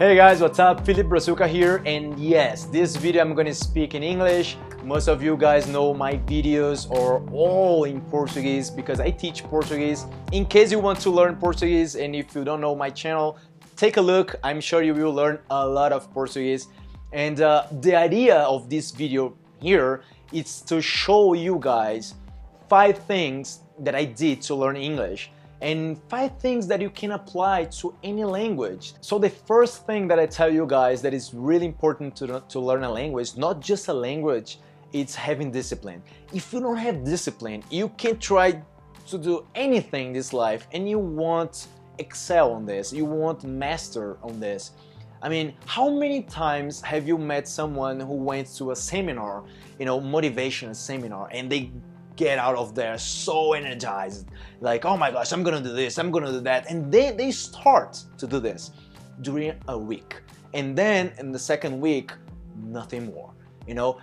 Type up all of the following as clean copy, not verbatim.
Hey guys, what's up? Felipe Brazuca here, and yes, this video I'm gonna speak in English. Most of you guys know my videos are all in Portuguese because I teach Portuguese. In case you want to learn Portuguese and if you don't know my channel, take a look. I'm sure you will learn a lot of Portuguese. And the idea of this video here is to show you guys 5 things that I did to learn English and 5 things that you can apply to any language. So the first thing that I tell you guys that is really important to learn a language, not just a language, it's having discipline. If you don't have discipline, you can try to do anything in this life and you won't excel on this, you won't master on this. I mean, how many times have you met someone who went to a seminar, motivation seminar, and they get out of there so energized, like, oh my gosh, I'm gonna do this, I'm gonna do that, and then they start to do this during a week, and then in the second week, nothing more.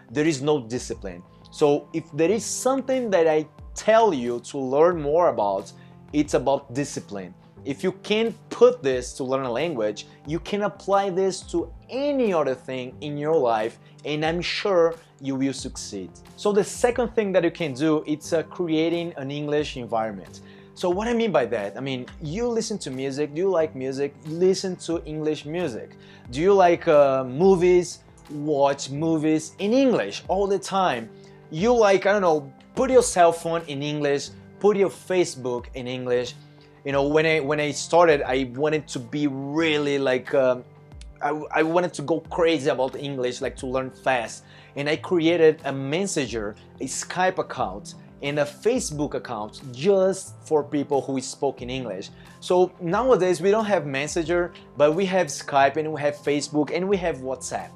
There is no discipline. So if there is something that I tell you to learn more about, it's about discipline. If you can put this to learn a language, you can apply this to any other thing in your life, and I'm sure you will succeed. So the second thing that you can do is creating an English environment. So what I mean by that, you listen to music, do you like music? Listen to English music. Do you like movies? Watch movies in English all the time. You like, I don't know, put your cell phone in English, put your Facebook in English. When I started, I wanted to be really like, I wanted to go crazy about English, like to learn fast. And I created a Messenger, a Skype account, and a Facebook account just for people who spoke in English. So nowadays we don't have Messenger, but we have Skype and we have Facebook and we have WhatsApp.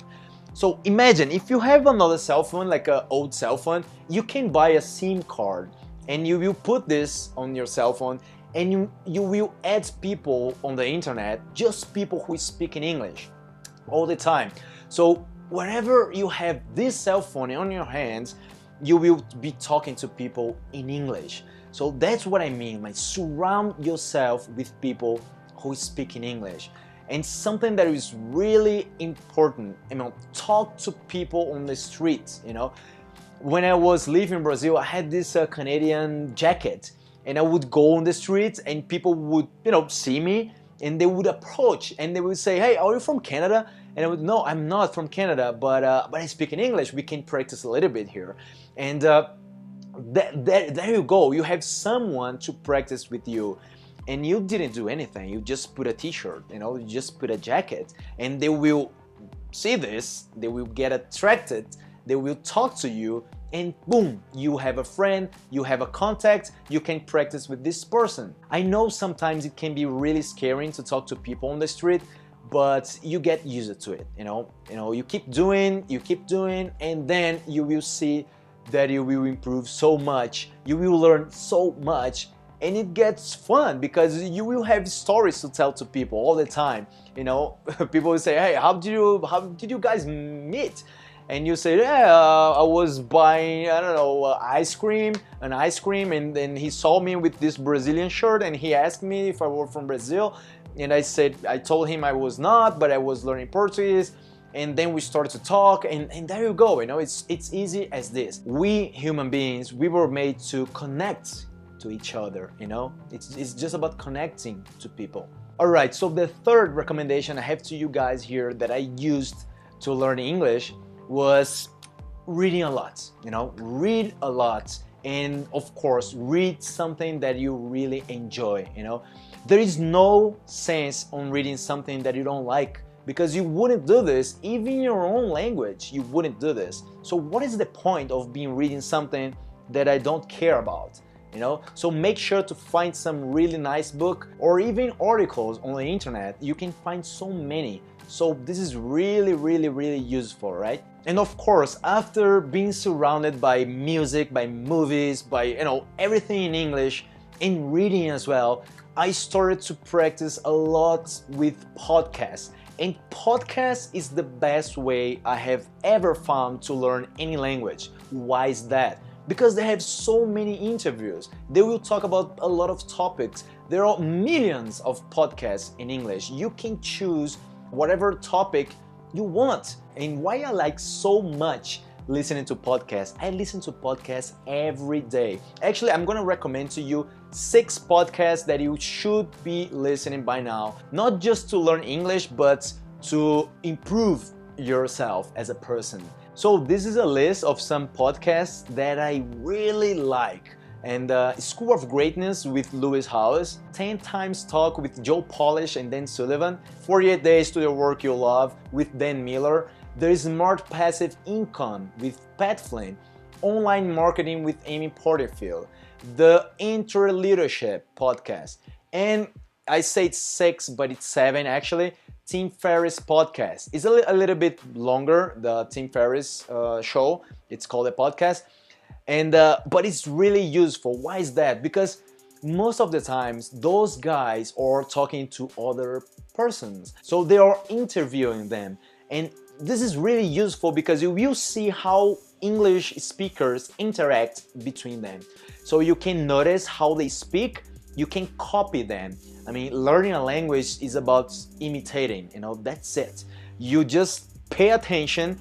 So imagine if you have another cell phone, like an old cell phone, you can buy a SIM card and you will put this on your cell phone and you will add people on the internet, just people who speak in English all the time. So wherever you have this cell phone on your hands, you will be talking to people in English. So that's what I mean, like surround yourself with people who speak in English. And something that is really important, talk to people on the streets. When I was living in Brazil, I had this Canadian jacket, and I would go on the streets and people would, see me and they would approach and they would say, hey, are you from Canada? And I would, no, I'm not from Canada, but I speak in English. We can practice a little bit here. And there you go. You have someone to practice with you. And you didn't do anything. You just put a t-shirt, you just put a jacket, and they will see this, they will get attracted, they will talk to you, and boom, you have a friend, you have a contact, you can practice with this person. I know sometimes it can be really scary to talk to people on the street, but you get used to it, you keep doing, and then you will see that you will improve so much, you will learn so much, and it gets fun because you will have stories to tell to people all the time. People will say, hey, how did you guys meet? And you say, yeah, I was buying, I don't know, an ice cream, and then he saw me with this Brazilian shirt, and he asked me if I were from Brazil, and I told him I was not, but I was learning Portuguese, and then we started to talk, and there you go, it's easy as this. We human beings, we were made to connect to each other, it's just about connecting to people. Alright, so the third recommendation I have to you guys here that I used to learn English was reading a lot, read a lot, and of course read something that you really enjoy. There is no sense on reading something that you don't like, because you wouldn't do this even in your own language. You wouldn't do this. So what is the point of being reading something that I don't care about? So make sure to find some really nice book or even articles on the internet. You can find so many. So this is really, really, really useful, right? And of course, after being surrounded by music, by movies, by everything in English, and reading as well, I started to practice a lot with podcasts. And podcast is the best way I have ever found to learn any language. Why is that? Because they have so many interviews. They will talk about a lot of topics. There are millions of podcasts in English. You can choose whatever topic you want. And why I like so much listening to podcasts, I listen to podcasts every day. Actually, I'm gonna recommend to you 6 podcasts that you should be listening by now, not just to learn English, but to improve yourself as a person. So this is a list of some podcasts that I really like. And School of Greatness with Lewis Howes, 10 Times Talk with Joe Polish and Dan Sullivan, 48 Days to the Work You Love with Dan Miller, There is Smart Passive Income with Pat Flynn, Online Marketing with Amy Porterfield, the Interleadership podcast, and I say it's 6, but it's 7 actually, Tim Ferriss podcast. It's a little bit longer, the Tim Ferriss show. It's called a podcast. And but it's really useful. Why is that? Because most of the times those guys are talking to other persons, so they are interviewing them, and this is really useful because you will see how English speakers interact between them. So you can notice how they speak, you can copy them. I mean, learning a language is about imitating, that's it. You just pay attention.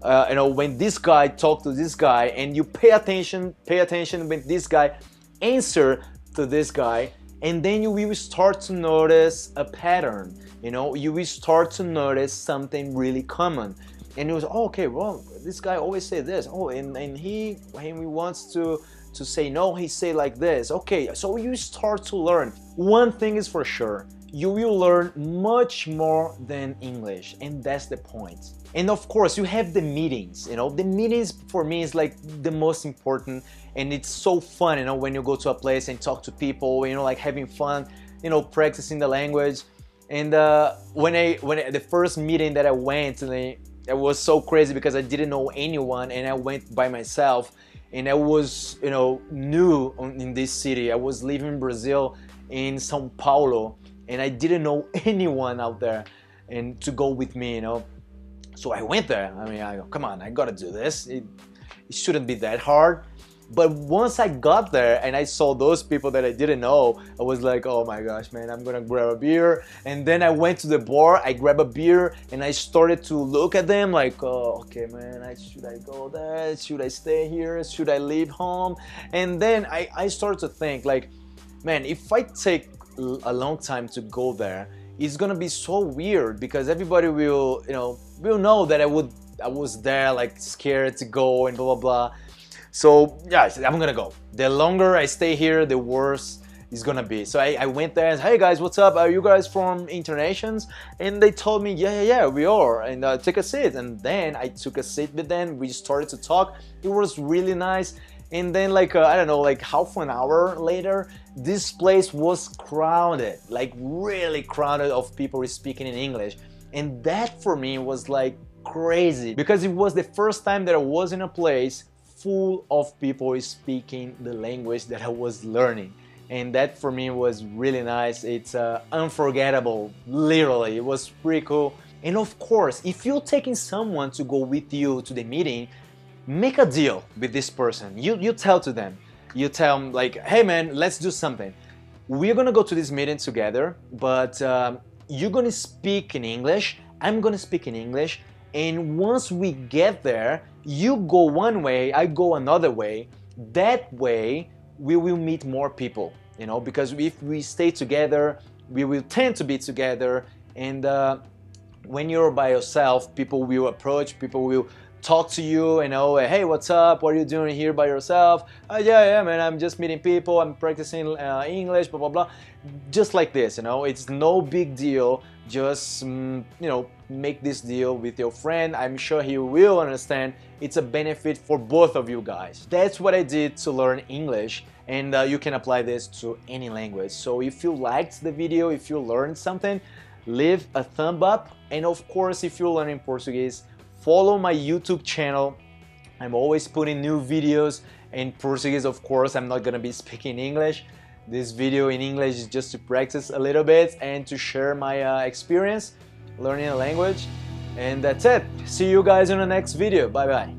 When this guy talks to this guy, and you pay attention when this guy answer to this guy, and then you will start to notice a pattern. You will start to notice something really common, and it was okay. Well, this guy always say this. Oh, and when he wants to say no, he say like this. Okay, so you start to learn. One thing is for sure. You will learn much more than English, and that's the point. And of course, you have the meetings. The meetings for me is like the most important, and it's so fun. When you go to a place and talk to people, like having fun, practicing the language. And when the first meeting that I went, it was so crazy because I didn't know anyone, and I went by myself, and I was new in this city. I was living in Brazil, in São Paulo. And I didn't know anyone out there and to go with me, So I went there. I mean, I go, come on, I gotta do this. It shouldn't be that hard. But once I got there and I saw those people that I didn't know, I was like, oh my gosh, man, I'm gonna grab a beer. And then I went to the bar, I grabbed a beer, and I started to look at them like, oh, okay, man, should I go there? Should I stay here? Should I leave home? And then I started to think like, man, if I take a long time to go there, it's gonna be so weird because everybody will know that I was there like scared to go and blah blah blah. So yeah, I said I'm gonna go. The longer I stay here, the worse it's gonna be. So I went there and hey guys, what's up? Are you guys from Internations? And they told me yeah we are, and take a seat. And then I took a seat with them. We started to talk. It was really nice. And then like I don't know, like half an hour later, this place was crowded, like really crowded of people speaking in English. And that for me was like crazy because it was the first time that I was in a place full of people speaking the language that I was learning. And that for me was really nice. It's unforgettable, literally. It was pretty cool. And of course, if you're taking someone to go with you to the meeting, make a deal with this person. You tell to them. You tell them like, hey man, let's do something. We're gonna go to this meeting together, but you're gonna speak in English, I'm gonna speak in English, and once we get there, you go one way, I go another way. That way, we will meet more people, because if we stay together, we will tend to be together, and when you're by yourself, people will approach, people will talk to you, hey, what's up? What are you doing here by yourself? Yeah, man, I'm just meeting people, I'm practicing English, blah, blah, blah. Just like this, it's no big deal. Just, make this deal with your friend. I'm sure he will understand. It's a benefit for both of you guys. That's what I did to learn English, and you can apply this to any language. So if you liked the video, if you learned something, leave a thumb up. And of course, if you're learning Portuguese, follow my YouTube channel. I'm always putting new videos in Portuguese, of course. I'm not gonna be speaking English. This video in English is just to practice a little bit and to share my experience learning a language. And that's it. See you guys in the next video. Bye bye.